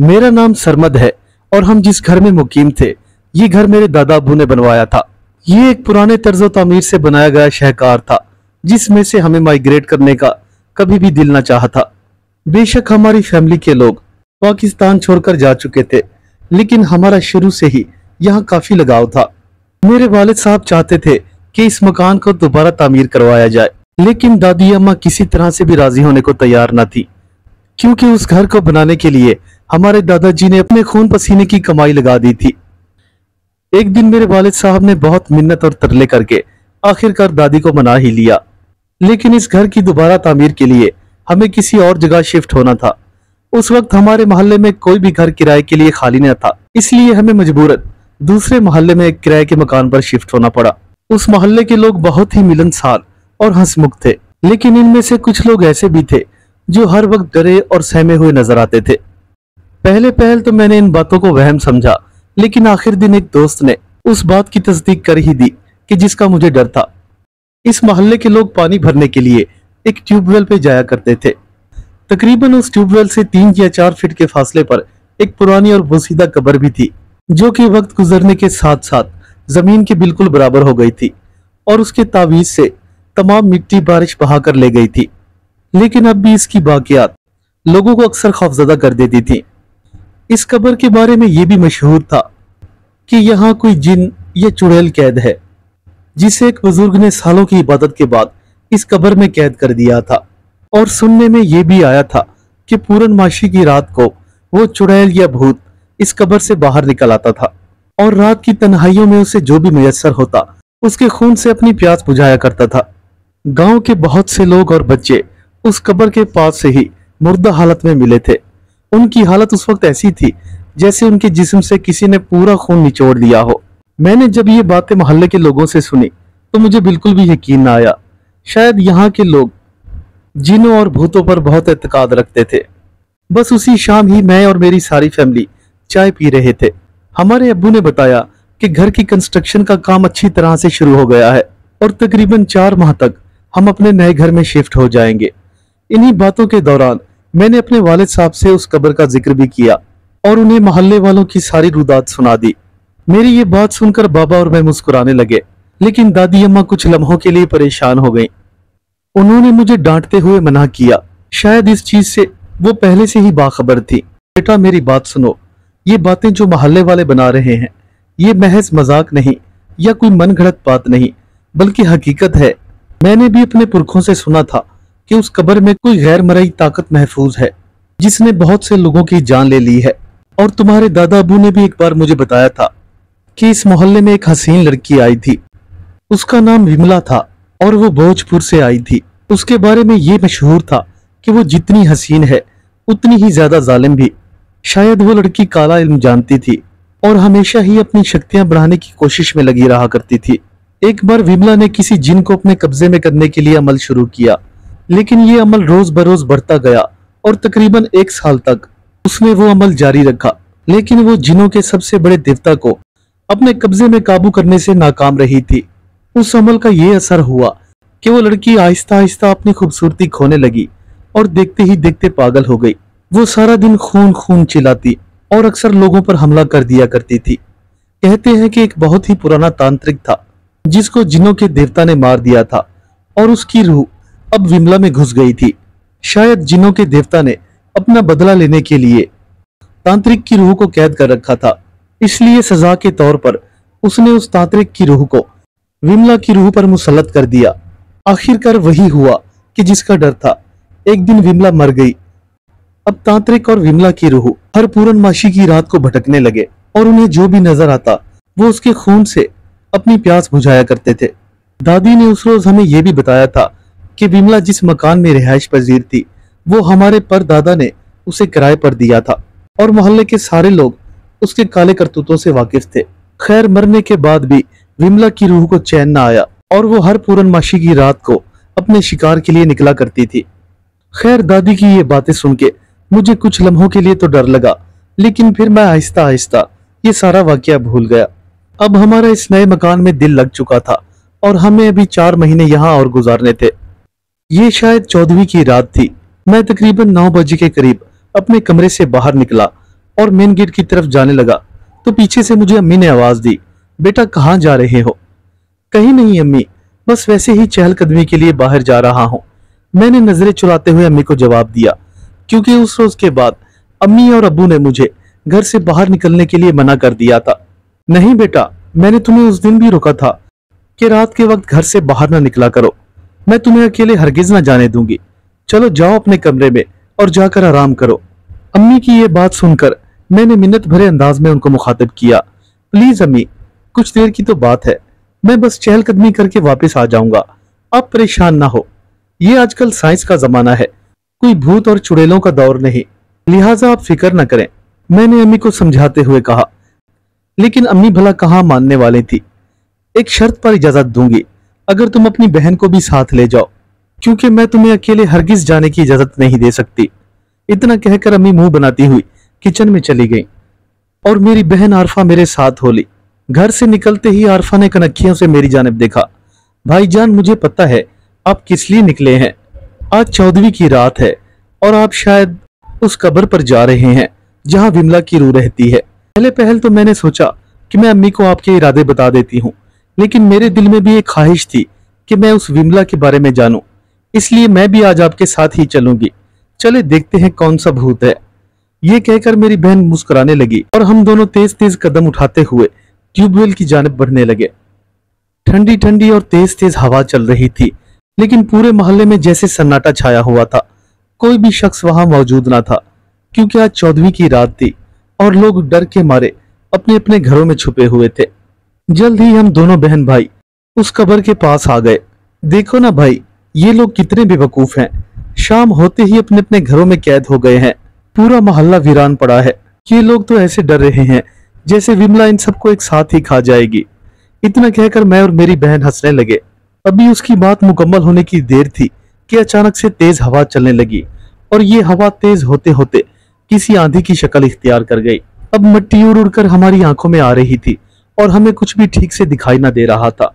मेरा नाम सरमद है और हम जिस घर में मुकीम थे, ये घर मेरे दादा अबू ने बनवाया था। ये एक पुराने तर्ज तामीर से बनाया गया शहकार था, जिसमें से हमें माइग्रेट करने का कभी भी दिल न चाहा था। बेशक हमारी फैमिली के लोग पाकिस्तान छोड़कर जा चुके थे, लेकिन हमारा शुरू से ही यहाँ काफी लगाव था। मेरे वालिद साहब चाहते थे कि इस मकान को दोबारा तामीर करवाया जाए, लेकिन दादी अम्मा किसी तरह से भी राजी होने को तैयार न थी, क्योंकि उस घर को बनाने के लिए हमारे दादाजी ने अपने खून पसीने की कमाई लगा दी थी। एक दिन मेरे वालिद साहब ने बहुत मिन्नत और तरले करके आखिरकार दादी को मना ही लिया, लेकिन इस घर की दोबारा तामीर के लिए हमें किसी और जगह शिफ्ट होना था। उस वक्त हमारे मोहल्ले में कोई भी घर किराए के लिए खाली न था, इसलिए हमें मजबूरन दूसरे मोहल्ले में एक किराए के मकान पर शिफ्ट होना पड़ा। उस मोहल्ले के लोग बहुत ही मिलनसार और हंसमुख थे, लेकिन इनमें से कुछ लोग ऐसे भी थे जो हर वक्त डरे और सहमे हुए नजर आते थे। पहले तो मैंने इन बातों को वहम समझा, लेकिन आखिर दिन एक दोस्त ने उस बात की तस्दीक कर ही दी कि जिसका मुझे डर था। इस मोहल्ले के लोग पानी भरने के लिए एक ट्यूबवेल पे जाया करते थे। तकरीबन उस ट्यूबवेल से 3 या 4 फीट के फासले पर एक पुरानी और बोसीदा कब्र भी थी, जो कि वक्त गुजरने के साथ साथ जमीन के बिल्कुल बराबर हो गई थी और उसके तावीज से तमाम मिट्टी बारिश बहाकर ले गई थी। लेकिन अब भी इसकी बाकियात लोगों को अक्सर खौफजदा कर देती थी। इस कब्र के बारे में यह भी मशहूर था कि यहाँ कोई जिन या चुड़ैल कैद है, जिसे एक बुजुर्ग ने सालों की इबादत के बाद इस कब्र में कैद कर दिया था। और सुनने में यह भी आया था कि पूर्णमासी की रात को वो चुड़ैल या भूत इस कब्र से बाहर निकल आता था और रात की तन्हाइयों में उसे जो भी मुयस्सर होता उसके खून से अपनी प्यास बुझाया करता था। गांव के बहुत से लोग और बच्चे उस कब्र के पास से ही मुर्दा हालत में मिले थे। उनकी हालत उस वक्त ऐसी थी जैसे उनके जिस्म से किसी ने पूरा खून निचोड़ दिया हो। मैंने जब ये बातें मोहल्ले के लोगों से सुनी तो मुझे बिल्कुल भी यकीन न आया। शायद यहाँ के लोग जिनों और भूतों पर बहुत एतकाद रखते थे। बस उसी शाम ही मैं और मेरी सारी फैमिली चाय पी रहे थे। हमारे अब्बू ने बताया कि घर की कंस्ट्रक्शन का काम अच्छी तरह से शुरू हो गया है और तकरीबन 4 माह तक हम अपने नए घर में शिफ्ट हो जाएंगे। इन्हीं बातों के दौरान मैंने अपने वालिद साहब से उस कब्र का जिक्र भी किया और उन्हें मोहल्ले वालों की सारी रुदात सुना दी। मेरी ये बात सुनकर बाबा और मैं मुस्कुराने लगे, लेकिन दादी अम्मा कुछ लम्हों के लिए परेशान हो गईं। उन्होंने मुझे डांटते हुए मना किया। शायद इस चीज से वो पहले से ही बाखबर थी। बेटा मेरी बात सुनो, ये बातें जो मोहल्ले वाले बना रहे हैं ये महज मजाक नहीं या कोई मनगढ़ंत बात नहीं, बल्कि हकीकत है। मैंने भी अपने पुरखों से सुना था कि उस कब्र में कोई गैर मरई ताकत महफूज है जिसने बहुत से लोगों की जान ले ली है। और तुम्हारे दादा अबू ने भी एक बार मुझे बताया था कि इस मोहल्ले में एक हसीन लड़की आई थी, उसका नाम विमला था और वो भोजपुर से आई थी। उसके बारे में ये मशहूर था कि वो जितनी हसीन है उतनी ही ज्यादा जालिम भी। शायद वो लड़की काला इल्म जानती थी और हमेशा ही अपनी शक्तियां बढ़ाने की कोशिश में लगी रहा करती थी। एक बार विमला ने किसी जिन को अपने कब्जे में करने के लिए अमल शुरू किया, लेकिन ये अमल रोज बरोज बढ़ता गया और तकरीबन 1 साल तक उसने वो अमल जारी रखा। लेकिन वो जिनों के सबसे बड़े देवता को अपने कब्जे में काबू करने से नाकाम रही थी। उस अमल का ये असर हुआ कि वो लड़की आहिस्ता आहिस्ता अपनी खूबसूरती खोने लगी और देखते ही देखते पागल हो गई। वो सारा दिन खून खून चिल्लाती और अक्सर लोगों पर हमला कर दिया करती थी। कहते हैं कि एक बहुत ही पुराना तांत्रिक था जिसको जिनों के देवता ने मार दिया था और उसकी रूह अब विमला में घुस गई थी। शायद जिनों के देवता ने अपना बदला लेने के लिए तांत्रिक की रूह को कैद कर रखा था, इसलिए सजा के तौर पर उसने उस तांत्रिक की रूह को विमला की रूह पर मुसल्लत कर दिया। आखिरकार वही हुआ कि जिसका डर था। एक दिन विमला मर गई। अब तांत्रिक और विमला की रूह हर पूर्णमासी की रात को भटकने लगे और उन्हें जो भी नजर आता वो उसके खून से अपनी प्यास बुझाया करते थे। दादी ने उस रोज हमें यह भी बताया था कि विमला जिस मकान में रिहाइश पजीर थी वो हमारे परदादा ने उसे किराए पर दिया था और मोहल्ले के सारे लोग उसके काले करतूतों से वाकिफ थे। खैर मरने के बाद भी विमला की रूह को चैन न आया और वो हर पूर्णमासी की रात को अपने शिकार के लिए निकला करती थी। खैर दादी की ये बातें सुन के मुझे कुछ लम्हों के लिए तो डर लगा, लेकिन फिर मैं आहिस्ता आहिस्ता ये सारा वाकया भूल गया। अब हमारा इस नए मकान में दिल लग चुका था और हमें अभी 4 महीने यहाँ और गुजारने थे। ये शायद 14वीं की रात थी। मैं तकरीबन 9 बजे के करीब अपने कमरे से बाहर निकला और मेन गेट की तरफ जाने लगा तो पीछे से मुझे अम्मी ने आवाज दी, बेटा कहाँ जा रहे हो? कहीं नहीं अम्मी, बस वैसे ही चहलकदमी के लिए बाहर जा रहा हूँ। मैंने नजरें चुराते हुए अम्मी को जवाब दिया, क्योंकि उस रोज के बाद अम्मी और अब्बू ने मुझे घर से बाहर निकलने के लिए मना कर दिया था। नहीं बेटा, मैंने तुम्हें उस दिन भी रोका था कि रात के वक्त घर से बाहर ना निकला करो। मैं तुम्हें अकेले हरगिज ना जाने दूंगी। चलो जाओ अपने कमरे में और जाकर आराम करो। अम्मी की ये बात सुनकर मैंने मिन्नत भरे अंदाज में उनको मुखातिब किया, प्लीज अम्मी, कुछ देर की तो बात है, मैं बस चहलकदमी करके वापस आ जाऊंगा, आप परेशान ना हो। ये आजकल साइंस का जमाना है, कोई भूत और चुड़ैलों का दौर नहीं, लिहाजा आप फिक्र न करें, मैंने अम्मी को समझाते हुए कहा। लेकिन अम्मी भला कहाँ मानने वाली थी। एक शर्त पर इजाजत दूंगी, अगर तुम अपनी बहन को भी साथ ले जाओ, क्योंकि मैं तुम्हें अकेले हरगिज जाने की इजाजत नहीं दे सकती। इतना कहकर अम्मी मुंह बनाती हुई किचन में चली गई और मेरी बहन आरफा मेरे साथ हो ली। घर से निकलते ही आरफा ने कनखियों से मेरी जानिब देखा। भाईजान, मुझे पता है आप किस लिए निकले हैं। आज 14वीं की रात है और आप शायद उस कब्र पर जा रहे हैं जहां विमला की रूह रहती है। पहले पहल तो मैंने सोचा कि मैं अम्मी को आपके इरादे बता देती हूँ, लेकिन मेरे दिल में भी एक ख्वाहिश थी कि मैं उस विमला के बारे में जानूं, इसलिए मैं भी आज आपके साथ ही चलूंगी। चले देखते हैं कौन सा भूत है। ये कहकर मेरी बहन मुस्कुराने लगी और हम दोनों तेज तेज कदम उठाते हुए ट्यूबवेल की जानिब बढ़ने लगे। ठंडी ठंडी और तेज तेज हवा चल रही थी, लेकिन पूरे मोहल्ले में जैसे सन्नाटा छाया हुआ था। कोई भी शख्स वहां मौजूद ना था, क्योंकि आज 14वीं की रात थी और लोग डर के मारे अपने अपने घरों में छुपे हुए थे। जल्द ही हम दोनों बहन भाई उस कब्र के पास आ गए। देखो ना भाई, ये लोग कितने बेवकूफ हैं, शाम होते ही अपने अपने घरों में कैद हो गए हैं। पूरा मोहल्ला वीरान पड़ा है। ये लोग तो ऐसे डर रहे हैं जैसे विमला इन सबको एक साथ ही खा जाएगी। इतना कहकर मैं और मेरी बहन हंसने लगे। अभी उसकी बात मुकम्मल होने की देर थी कि अचानक से तेज हवा चलने लगी और ये हवा तेज होते होते किसी आंधी की शक्ल इख्तियार कर गई। अब मिट्टी उड़ उड़कर हमारी आंखों में आ रही थी और हमें कुछ भी ठीक से दिखाई ना दे रहा था।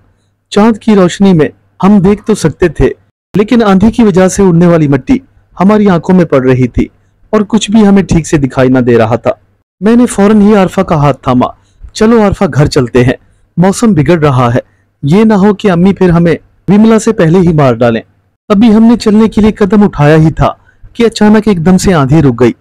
चांद की रोशनी में हम देख तो सकते थे, लेकिन आंधी की वजह से उड़ने वाली मिट्टी हमारी आंखों में पड़ रही थी और कुछ भी हमें ठीक से दिखाई ना दे रहा था। मैंने फौरन ही आरफा का हाथ थामा। चलो आरफा, घर चलते हैं, मौसम बिगड़ रहा है, ये ना हो कि अम्मी फिर हमें विमला से पहले ही मार डालें। अभी हमने चलने के लिए कदम उठाया ही था कि अचानक एकदम से आंधी रुक गई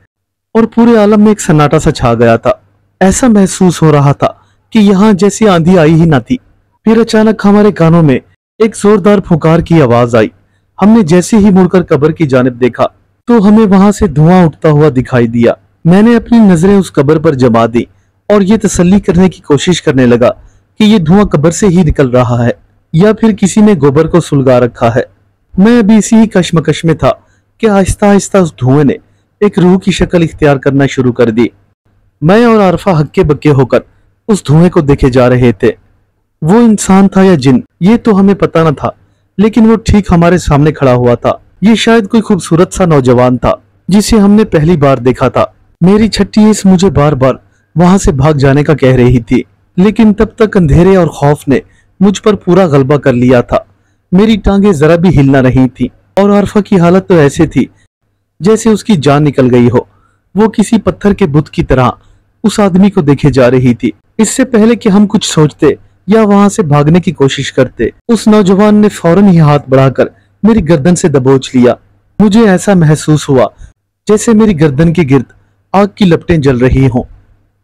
और पूरे आलम में एक सन्नाटा सा छा गया था। ऐसा महसूस हो रहा था कि यहाँ जैसी आंधी आई ही ना थी। फिर अचानक हमारे कानों में एक जोरदार फुकार की आवाज आई। हमने जैसे ही मुड़कर कब्र की जानिब देखा तो हमें वहां से धुआं उठता हुआ दिखाई दिया। मैंने अपनी नजरें उस कब्र पर जमा दी और ये तसल्ली करने की कोशिश करने लगा कि ये धुआं कब्र से ही निकल रहा है या फिर किसी ने गोबर को सुलगा रखा है। मैं अभी इसी ही कश्मकश में था कि आहिस्ता आहिस्ता उस धुएं ने एक रूह की शक्ल इख्तियार करना शुरू कर दी। मैं और आरफा हक्के बक्के होकर उस धुएं को देखे जा रहे थे। वो इंसान था या जिन, ये तो हमें पता न था, लेकिन वो ठीक हमारे सामने खड़ा हुआ था। ये शायद कोई खूबसूरत सा नौजवान था जिसे हमने पहली बार देखा था। मेरी छठी हिस्स मुझे बार बार वहां से भाग जाने का कह रही थी, लेकिन तब तक अंधेरे और खौफ ने मुझ पर पूरा गलबा कर लिया था। मेरी टांगे जरा भी हिल ना रही थी और आरफा की हालत तो ऐसे थी जैसे उसकी जान निकल गई हो। वो किसी पत्थर के बुत की तरह उस आदमी को देखे जा रही थी। इससे पहले कि हम कुछ सोचते या वहां से भागने की कोशिश करते, उस नौजवान ने फौरन ही हाथ बढ़ाकर मेरी गर्दन से दबोच लिया। मुझे ऐसा महसूस हुआ जैसे मेरी गर्दन के गिर्द आग की लपटें जल रही हों।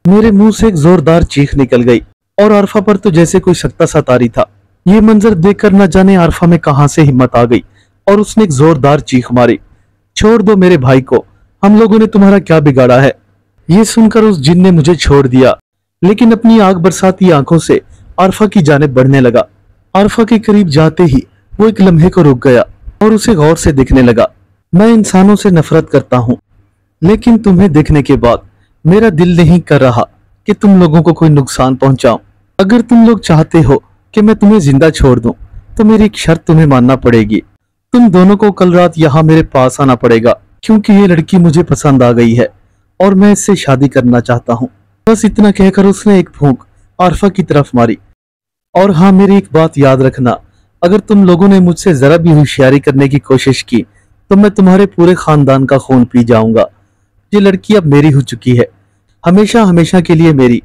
मेरे मुंह से एक जोरदार चीख निकल गई और आरफा पर तो जैसे कोई सख्ता सा तारी था। ये मंजर देखकर न जाने आरफा में कहां से हिम्मत आ गई और उसने एक जोरदार चीख मारी, छोड़ दो मेरे भाई को, हम लोगों ने तुम्हारा क्या बिगाड़ा है। ये सुनकर उस जिन ने मुझे छोड़ दिया, लेकिन अपनी आग बरसाती आंखों से आरफा की जानिब बढ़ने लगा। आरफा के करीब जाते ही वो एक लम्हे को रुक गया और उसे गौर से देखने लगा। मैं इंसानों से नफरत करता हूँ, लेकिन तुम्हें देखने के बाद मेरा दिल नहीं कर रहा कि तुम लोगों को कोई नुकसान पहुंचाऊं। अगर तुम लोग चाहते हो कि मैं तुम्हें जिंदा छोड़ दूं, तो मेरी एक शर्त तुम्हें मानना पड़ेगी। तुम दोनों को कल रात यहाँ मेरे पास आना पड़ेगा, क्योंकि ये लड़की मुझे पसंद आ गई है और मैं इससे शादी करना चाहता हूँ। बस इतना कहकर उसने एक फूंक आरफा की तरफ मारी। और हाँ, मेरी एक बात याद रखना, अगर तुम लोगों ने मुझसे जरा भी होशियारी करने की कोशिश की तो मैं तुम्हारे पूरे खानदान का खून पी जाऊंगा। ये लड़की अब मेरी हो चुकी है, हमेशा हमेशा के लिए मेरी।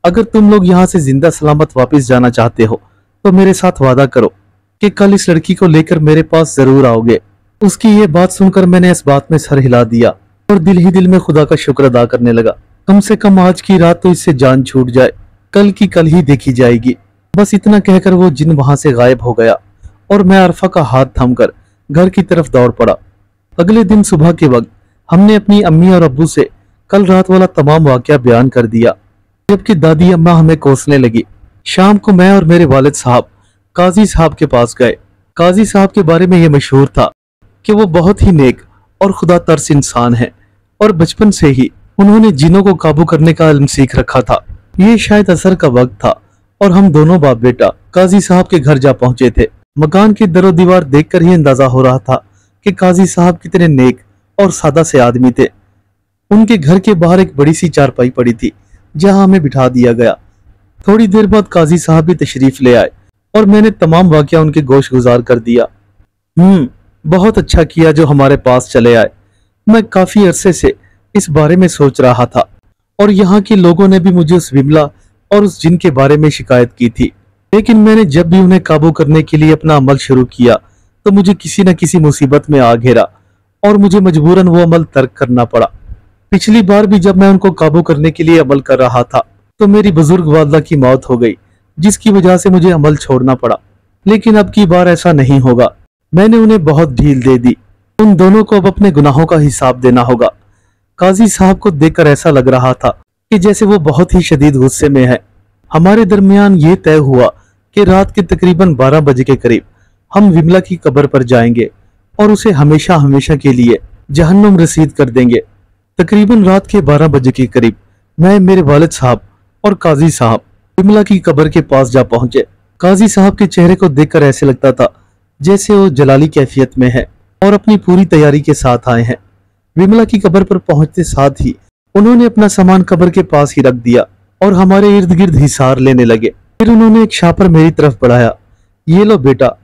अगर तुम लोग यहाँ से जिंदा सलामत वापस जाना चाहते हो तो मेरे साथ वादा करो कि कल इस लड़की को लेकर मेरे पास जरूर आओगे। उसकी ये बात सुनकर मैंने इस बात में सर हिला दिया और दिल ही दिल में खुदा का शुक्र अदा करने लगा। कम से कम आज की रात तो इससे जान छूट जाए, कल की कल ही देखी जाएगी। बस इतना कहकर वो जिन वहां से गायब हो गया और मैं अरफा का हाथ थमकर घर की तरफ दौड़ पड़ा। अगले दिन सुबह के वक्त हमने अपनी अम्मी और अब्बू से कल रात वाला तमाम वाकया बयान कर दिया, जबकि दादी अम्मा हमें कोसने लगी। शाम को मैं और मेरे वालिद साहब काजी साहब के पास गए। काजी साहब के बारे में यह मशहूर था कि वो बहुत ही नेक और खुदा तरस इंसान है और बचपन से ही उन्होंने जिनों को काबू करने का इल्म सीख रखा था। ये शायद असर का वक्त था और हम दोनों बाप बेटा काजी साहब के घर जा पहुंचे थे। मकान की दरो दीवार देखकर ही अंदाजा हो रहा था कि काजी साहब कितने नेक और सादा से आदमी थे। उनके घर के बाहर एक बड़ी सी चारपाई पड़ी थी जहां हमें बिठा दिया गया। थोड़ी देर बाद काजी साहब भी तशरीफ ले आए और मैंने तमाम वाकया उनके गोश गुजार कर दिया। बहुत अच्छा किया जो हमारे पास चले आए। मैं काफी अरसे से इस बारे में सोच रहा था और यहाँ के लोगों ने भी मुझे उस विमला और उस जिन के बारे में शिकायत की थी, लेकिन मैंने जब भी उन्हें काबू करने के लिए अपना अमल शुरू किया तो मुझे किसी न किसी मुसीबत में आ घेरा और मुझे मजबूरन वो अमल तर्क करना पड़ा। पिछली बार भी जब मैं उनको काबू करने के लिए अमल कर रहा था तो मेरी बुजुर्ग वालदा की मौत हो गई, जिसकी वजह से मुझे अमल छोड़ना पड़ा। लेकिन अब की बार ऐसा नहीं होगा। मैंने उन्हें बहुत ढील दे दी। उन दोनों को अब अपने गुनाहों का हिसाब देना होगा। काजी साहब को देखकर ऐसा लग रहा था कि जैसे वो बहुत ही शदीद गुस्से में है। हमारे दरमियान ये तय हुआ कि रात के तकरीबन 12 बजे के करीब हम विमला की कब्र पर जाएंगे और उसे हमेशा हमेशा के लिए जहन्नुम रसीद कर देंगे। तकरीबन रात के 12 बजे के करीब मैं, मेरे वालिद साहब और काजी साहब विमला की कब्र के पास जा पहुंचे। काजी साहब के चेहरे को देखकर ऐसे लगता था जैसे वो जलाली कैफियत में है और अपनी पूरी तैयारी के साथ आए हैं। विमला की कब्र पर पहुंचते साथ ही उन्होंने अपना सामान कब्र के पास ही रख दिया और हमारे इर्द गिर्द हिसार लेने लगे। फिर उन्होंने एक शापर मेरी तरफ बढ़ाया। ये लो बेटा,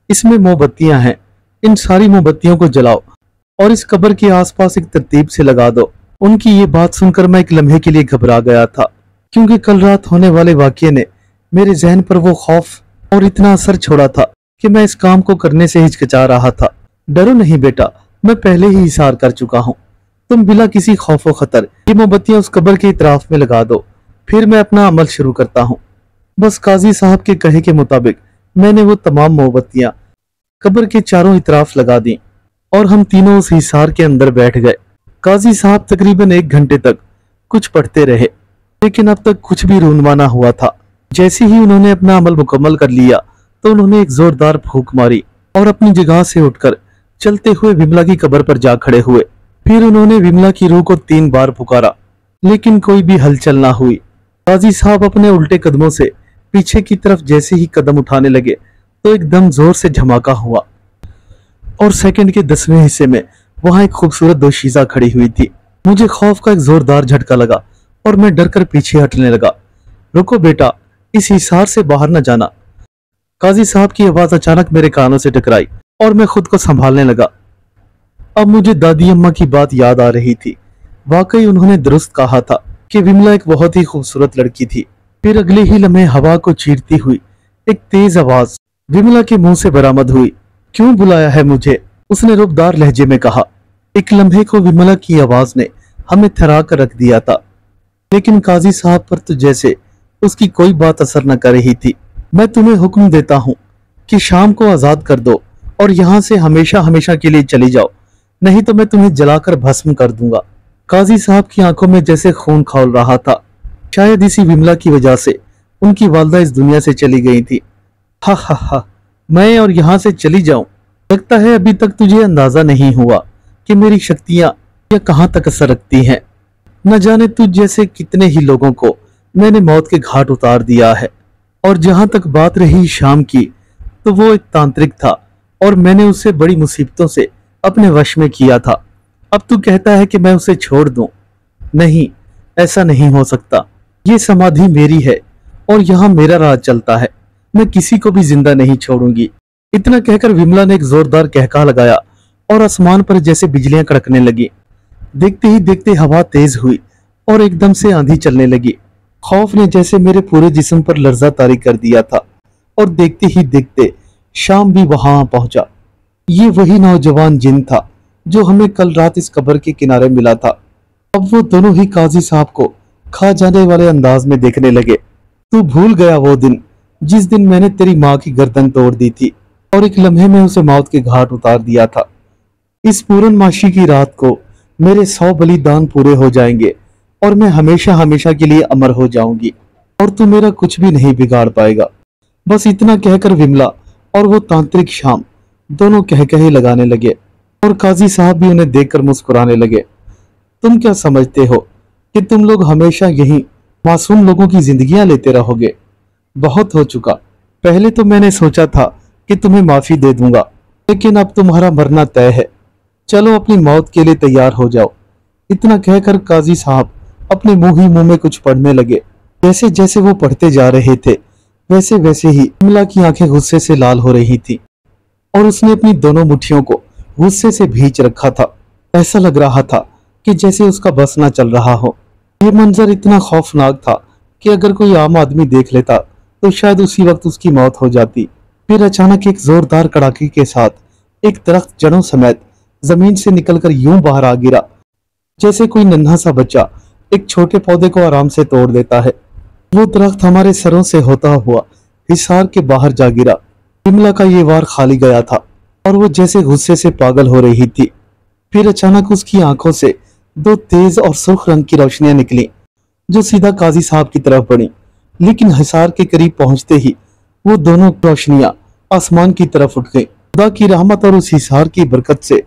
इसमें मोमबत्तियां हैं, इन सारी मोमबत्तियों को जलाओ और इस कब्र के आसपास एक तरतीब से लगा दो। उनकी ये बात सुनकर मैं एक लम्हे के लिए घबरा गया था, क्योंकि कल रात होने वाले वाकये ने मेरे जहन पर वो खौफ और इतना असर छोड़ा था कि मैं इस काम को करने से हिचकिचा रहा था। डरो नहीं बेटा, मैं पहले ही इशार कर चुका हूँ। तुम बिला किसी खौफ व खतर ये मोमबत्तियां उस कब्र के इतराफ में लगा दो, फिर मैं अपना अमल शुरू करता हूँ। बस काजी साहब के कहे के मुताबिक मैंने वो तमाम मोमबत्तियां कब्र के चारों इतराफ लगा दी और हम तीनों उस हिसार के अंदर बैठ गए। काजी साहब तकरीबन 1 घंटे तक कुछ पढ़ते रहे, लेकिन अब तक कुछ भी रूनमा ना हुआ था। जैसे ही उन्होंने अपना अमल मुकम्मल कर लिया तो उन्होंने एक जोरदार फूंक मारी और अपनी जगह से उठकर चलते हुए विमला की कब्र पर जा खड़े हुए। फिर उन्होंने विमला की रूह को 3 बार पुकारा, लेकिन कोई भी हलचल ना हुई। काजी साहब अपने उल्टे कदमों से पीछे की तरफ जैसे ही कदम उठाने लगे तो एकदम जोर से धमाका हुआ और सेकंड के 10वें हिस्से में वहां एक खूबसूरत दोशीजा खड़ी हुई थी। मुझे खौफ का एक जोरदार झटका लगा और मैं डरकर पीछे हटने लगा। रुको बेटा, इस हिसार से बाहर न जाना। काजी साहब की आवाज अचानक मेरे कानों से टकराई और मैं खुद को संभालने लगा। अब मुझे दादी अम्मा की बात याद आ रही थी। वाकई उन्होंने दुरुस्त कहा था कि विमला एक बहुत ही खूबसूरत लड़की थी। फिर अगले ही लम्हे हवा को चीरती हुई एक तेज आवाज विमला के मुंह से बरामद हुई। क्यों बुलाया है मुझे? उसने रुबदार लहजे में कहा। एक लम्हे को विमला की आवाज ने हमें थरा कर रख दिया था, लेकिन काजी साहब पर तो जैसे उसकी कोई बात असर न कर रही थी। मैं तुम्हें हुक्म देता हूँ कि शाम को आजाद कर दो और यहाँ से हमेशा हमेशा के लिए चली जाओ, नहीं तो मैं तुम्हें जलाकर भस्म कर दूंगा। काजी साहब की आंखों में जैसे खून खौल रहा था। शायद इसी विमला की वजह से उनकी वालदा इस दुनिया से चली गई थी। हा हा हा, मैं और यहाँ से चली जाऊं? लगता है अभी तक तुझे अंदाजा नहीं हुआ कि मेरी शक्तियां यह कहाँ तक असर रखती हैं। न जाने तुझ जैसे कितने ही लोगों को मैंने मौत के घाट उतार दिया है। और जहां तक बात रही शाम की, तो वो एक तांत्रिक था और मैंने उसे बड़ी मुसीबतों से अपने वश में किया था। अब तू कहता है कि मैं उसे छोड़ दूं? नहीं, ऐसा नहीं हो सकता। ये समाधि मेरी है और यहाँ मेरा राज चलता है। मैं किसी को भी जिंदा नहीं छोड़ूंगी। इतना कहकर विमला ने एक जोरदार कहका लगाया और आसमान पर जैसे बिजलियां कड़कने लगी। देखते ही देखते हवा तेज हुई और एकदम से आंधी चलने लगी। खौफ ने जैसे मेरे पूरे जिस्म पर लर्जा तारी कर दिया था और देखते ही देखते शाम भी वहां पहुंचा। ये वही नौजवान जिन था जो हमें कल रात इस कब्र के किनारे मिला था। अब वो दोनों ही काजी साहब को खा जाने वाले अंदाज में देखने लगे। तू भूल गया वो दिन जिस दिन मैंने तेरी माँ की गर्दन तोड़ दी थी और एक लम्हे में उसे मौत के घाट उतार दिया था। इस पूर्णमासी की रात को मेरे 100 बलिदान पूरे हो जाएंगे और मैं हमेशा हमेशा के लिए अमर हो जाऊंगी और तू मेरा कुछ भी नहीं बिगाड़ पाएगा। बस इतना कहकर विमला और वो तांत्रिक शाम दोनों कह कहे लगाने लगे और काजी साहब भी उन्हें देखकर मुस्कुराने लगे। तुम क्या समझते हो कि तुम लोग हमेशा यही मासूम लोगों की जिंदगियां लेते रहोगे? बहुत हो चुका। पहले तो मैंने सोचा था कि तुम्हें माफी दे दूंगा, लेकिन अब तुम्हारा मरना तय है। चलो अपनी मौत के लिए तैयार हो जाओ। इतना कहकर काजी साहब अपने मुंह ही मुंह में कुछ पढ़ने लगे। जैसे जैसे वो पढ़ते जा रहे थे वैसे वैसे ही विमला की आंखें गुस्से से लाल हो रही थी और उसने अपनी दोनों मुट्ठियों को गुस्से से भींच रखा था। ऐसा लग रहा था कि जैसे उसका बस ना चल रहा हो। ये मंजर इतना खौफनाक था कि अगर कोई आम आदमी देख लेता तो शायद उसी वक्त उसकी मौत हो जाती। फिर अचानक एक जोरदार कड़ाके के साथ एक दरख्त जड़ों समेत जमीन से निकलकर यूं बाहर आ गिरा जैसे कोई नन्हा सा बच्चा एक छोटे पौधे को आराम से तोड़ देता है। वो दरख्त हमारे सरों से होता हुआ हिसार के बाहर जा गिरा। विमला का ये वार खाली गया था और वो जैसे गुस्से से पागल हो रही थी। फिर अचानक उसकी आंखों से 2 तेज और सुर्ख रंग की रोशनियां निकली जो सीधा काजी साहब की तरफ बढ़ी, लेकिन हिसार के करीब पहुंचते ही वो दोनों रोशनियां आसमान की तरफ उठ गई। खुदा की रहमत और उस हिसार की बरकत से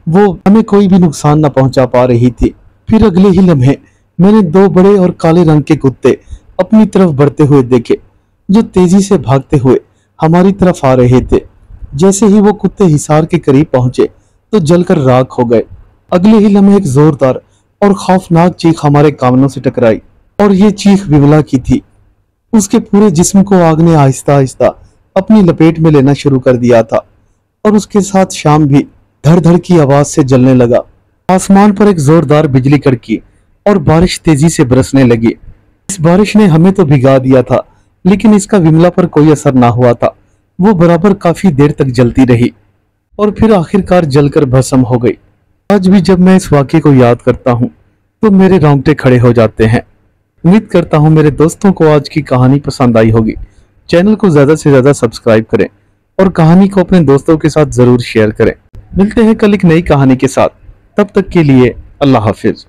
वो हमें कोई भी नुकसान न पहुंचा पा रही थी। फिर अगले ही लम्हे मैंने 2 बड़े और काले रंग के कुत्ते अपनी तरफ बढ़ते हुए देखे जो तेजी से भागते हुए हमारी तरफ आ रहे थे। जैसे ही वो कुत्ते हिसार के करीब पहुंचे तो जलकर राख हो गए। अगले ही लम्हे एक जोरदार और खौफनाक चीख हमारे कानों से टकराई और ये चीख विमला की थी। उसके पूरे जिस्म को आग ने आहिस्ता आहिस्ता अपनी लपेट में लेना शुरू कर दिया था और उसके साथ शाम भी धड़ धड़ की आवाज से जलने लगा। आसमान पर एक जोरदार बिजली कड़की और बारिश तेजी से बरसने लगी। इस बारिश ने हमें तो भिगा दिया था, लेकिन इसका विमला पर कोई असर ना हुआ था। वो बराबर काफी देर तक जलती रही और फिर आखिरकार जलकर भस्म हो गई। आज भी जब मैं इस वाक़ये को याद करता हूँ तो मेरे रोंगटे खड़े हो जाते हैं। उम्मीद करता हूँ मेरे दोस्तों को आज की कहानी पसंद आई होगी। चैनल को ज्यादा से ज्यादा सब्सक्राइब करें और कहानी को अपने दोस्तों के साथ जरूर शेयर करें। मिलते हैं कल एक नई कहानी के साथ। तब तक के लिए अल्लाह हाफिज।